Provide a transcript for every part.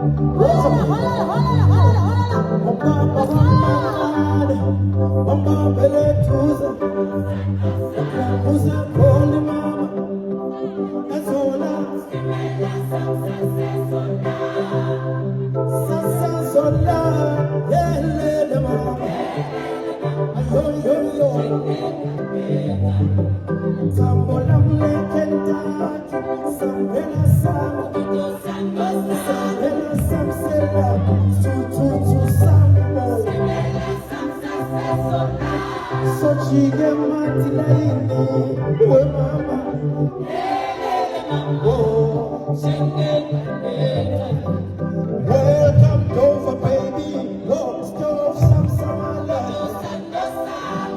Welcome over, baby. Let's go some summer.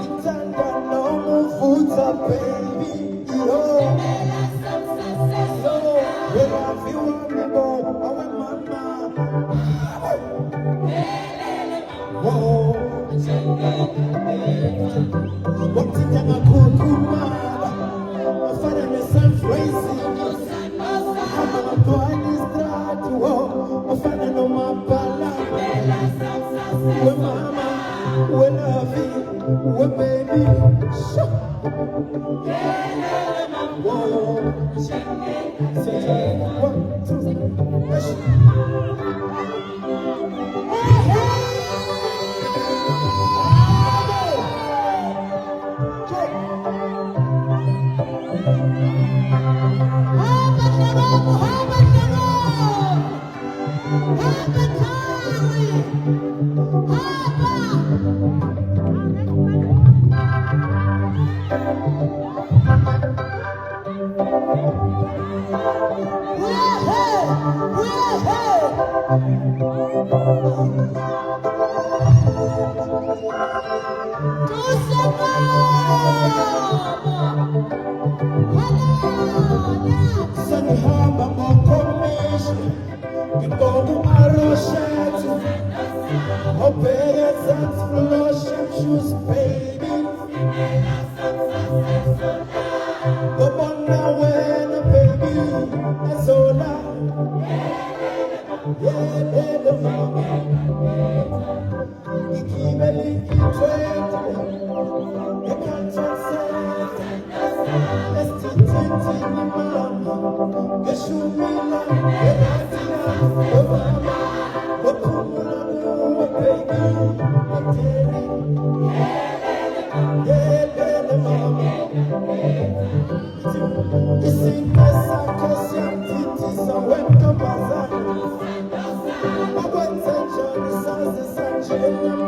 Itanda no mufuta, baby. Yo, when I feel me, boy, I want mama. Whoa, what did I cook? My father is so crazy. I'm going to start to walk. My father no my bala. When mama, when love it, when baby. Whoa, say 1, 2,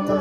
2.